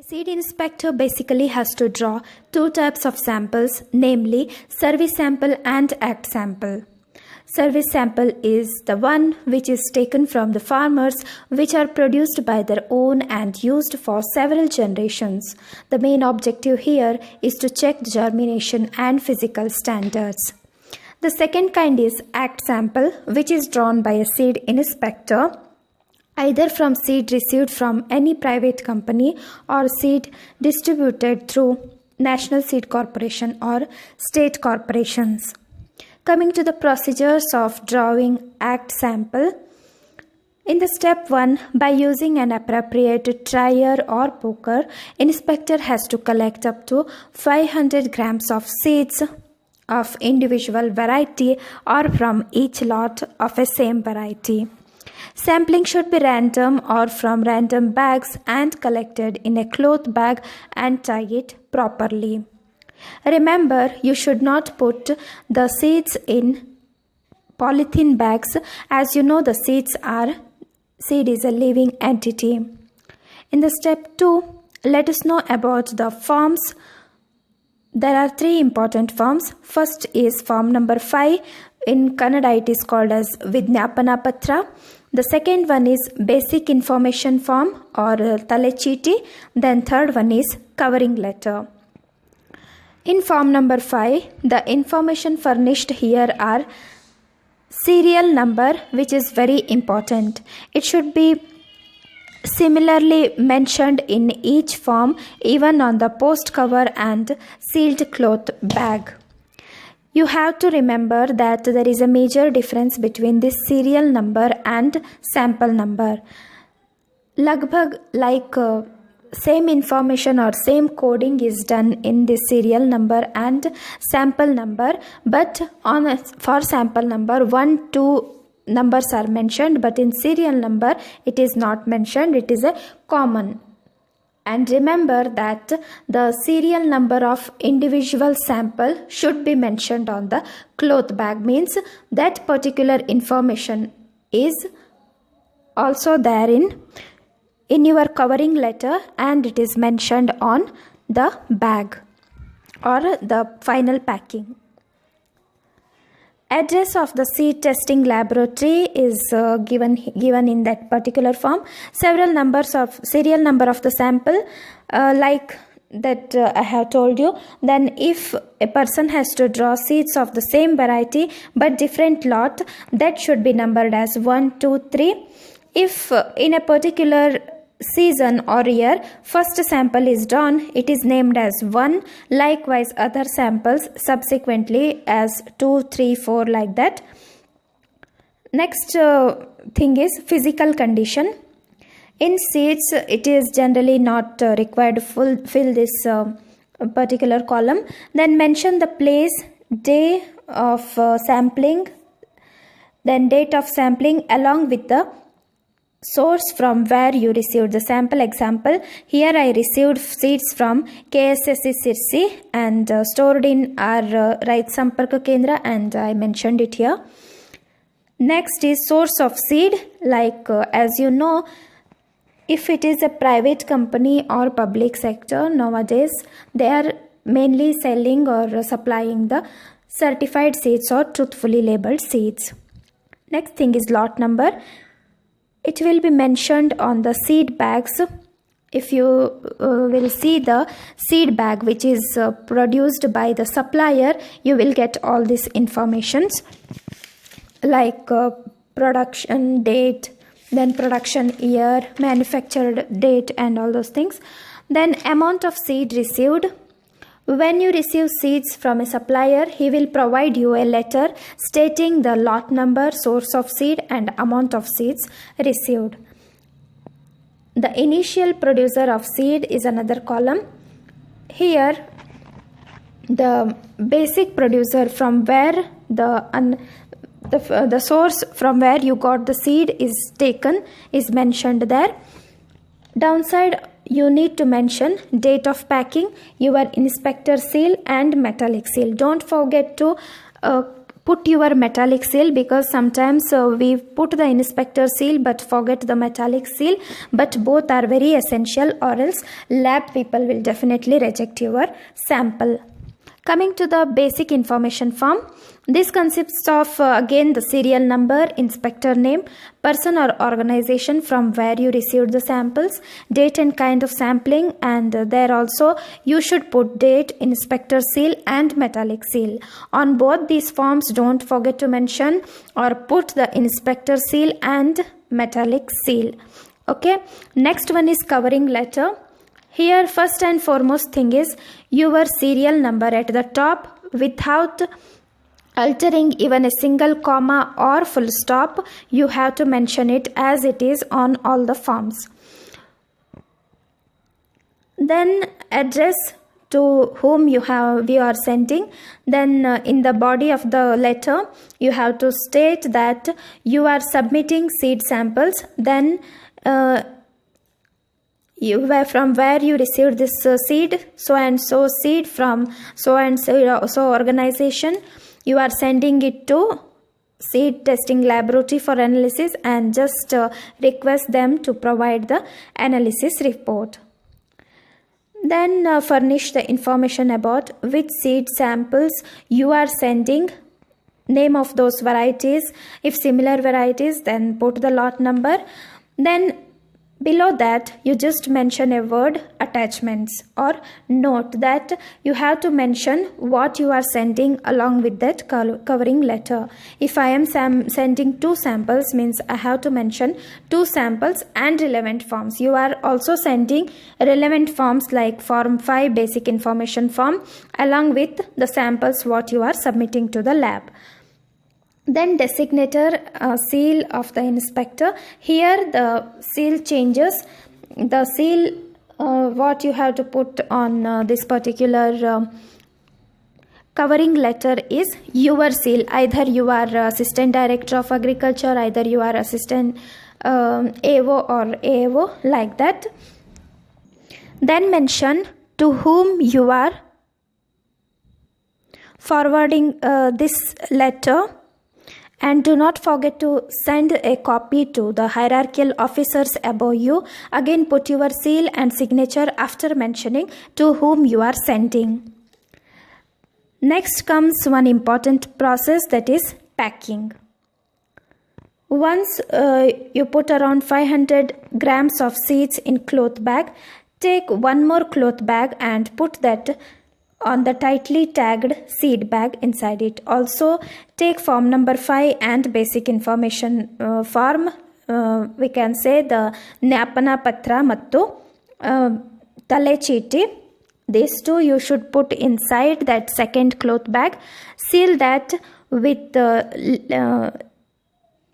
A seed inspector basically has to draw two types of samples, namely service sample and act sample. Service sample is the one which is taken from the farmers, which are produced by their own and used for several generations. The main objective here is to check germination and physical standards. The second kind is act sample, which is drawn by a seed inspector, either from seed received from any private company or seed distributed through National Seed Corporation or state corporations. Coming to the procedures of drawing act sample. In the step 1, by using an appropriate trier or poker, inspector has to collect up to 500 grams of seeds of individual variety or from each lot of a same variety. Sampling should be random or from random bags and collected in a cloth bag and tie it properly. Remember, you should not put the seeds in polythene bags, as you know the seed is a living entity. In the step 2, let us know about the forms. There are 3 important forms. First is form number 5. In Kannada it is called as Vidnyapana Patra. The second one is basic information form or Talechiti. Then third one is covering letter. In form number 5, the information furnished here are serial number, which is very important. It should be similarly mentioned in each form, even on the post cover and sealed cloth bag. You have to remember that there is a major difference between this serial number and sample number. Lagbhag same information or same coding is done in this serial number and sample number, but for sample number 1, 2 numbers are mentioned, but in serial number it is not mentioned. It is a common. And remember that the serial number of individual sample should be mentioned on the cloth bag, means that particular information is also there in your covering letter and it is mentioned on the bag or the final packing. Address of the seed testing laboratory is given in that particular form. Several numbers of serial number of the sample, like that I have told you. Then if a person has to draw seeds of the same variety but different lot, that should be numbered as 1, 2, 3. If in a particular season or year first sample is drawn, it is named as 1. Likewise other samples subsequently as 2, 3, 4, like that. Next thing is physical condition. In seeds it is generally not required to fill this particular column. Then mention the place, day of sampling, then date of sampling along with the source from where you received the sample. Example, here I received seeds from KSSC Sirsi and stored in our Rait Samparka Kendra, and I mentioned it here. Next is source of seed. Like as you know, if it is a private company or public sector, nowadays they are mainly selling or supplying the certified seeds or truthfully labeled seeds. Next thing is lot number. It will be mentioned on the seed bags. If you will see the seed bag which is produced by the supplier, you will get all these informations like production date, then production year, manufactured date and all those things. Then amount of seed received. When you receive seeds from a supplier, he will provide you a letter stating the lot number, source of seed and amount of seeds received. The initial producer of seed is another column. Here the basic producer from where the source from where you got the seed is taken is mentioned there. Downside, you need to mention date of packing, your inspector seal and metallic seal. Don't forget to put your metallic seal, because sometimes we put the inspector seal but forget the metallic seal, but both are very essential, or else lab people will definitely reject your sample. Coming to the basic information form, this consists of again the serial number, inspector name, person or organization from where you received the samples, date and kind of sampling, and there also you should put date, inspector seal and metallic seal. On both these forms, don't forget to mention or put the inspector seal and metallic seal. Okay, next one is covering letter. Here first and foremost thing is your serial number at the top without altering even a single comma or full stop. You have to mention it as it is on all the forms. Then address to whom you are sending. Then in the body of the letter you have to state that you are submitting seed samples. Then from where you received this seed, so and so seed from so and so organization, you are sending it to seed testing laboratory for analysis, and just request them to provide the analysis report. Then furnish the information about which seed samples you are sending, name of those varieties. If similar varieties, then put the lot number. Then below that you just mention a word attachments, or note that you have to mention what you are sending along with that covering letter. If I am sending 2 samples, means I have to mention 2 samples and relevant forms. You are also sending relevant forms like form 5 basic information form along with the samples what you are submitting to the lab. Then designator seal of the inspector. Here the seal changes. The seal what you have to put on this particular covering letter is your seal. Either you are assistant director of agriculture, either you are assistant AO or AO, like that. Then mention to whom you are forwarding this letter. And do not forget to send a copy to the hierarchical officers above you. Again, put your seal and signature after mentioning to whom you are sending. Next comes one important process, that is packing. Once you put around 500 grams of seeds in cloth bag, take one more cloth bag and put that on the tightly tagged seed bag inside it. Also take form number 5 and basic information form. We can say the Gnapana Patra mattu Tale Chiti. These two you should put inside that second cloth bag. Seal that with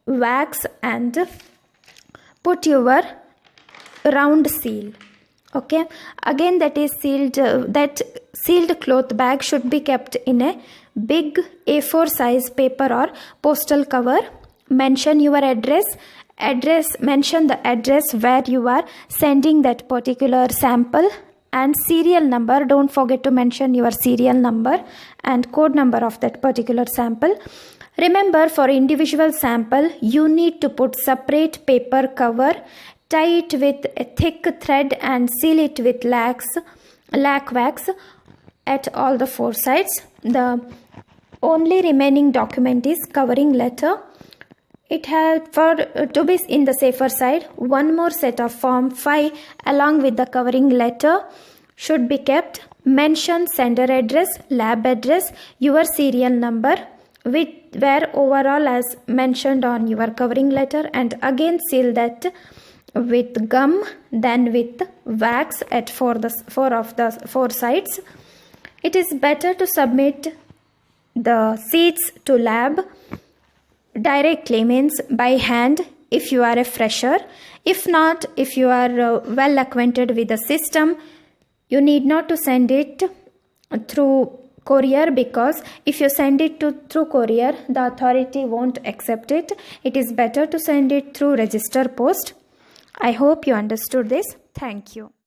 wax and put your round seal. Okay, again that is sealed. That sealed cloth bag should be kept in a big A4 size paper or postal cover. Mention your address. Mention the address where you are sending that particular sample, and serial number. Don't forget to mention your serial number and code number of that particular sample. Remember, for individual sample you need to put separate paper cover. Tie it with a thick thread and seal it with lac wax at all the 4 sides. The only remaining document is covering letter. It has, to be in the safer side, one more set of form 5 along with the covering letter should be kept. Mention sender address, lab address, your serial number, where overall as mentioned on your covering letter, and again seal that with gum, then with wax at 4 of the 4 sides. It is better to submit the seeds to lab directly, means by hand if you are a fresher. If not, if you are well acquainted with the system, you need not to send it through courier, because if you send it through courier, the authority won't accept it. It is better to send it through register post. I hope you understood this. Thank you.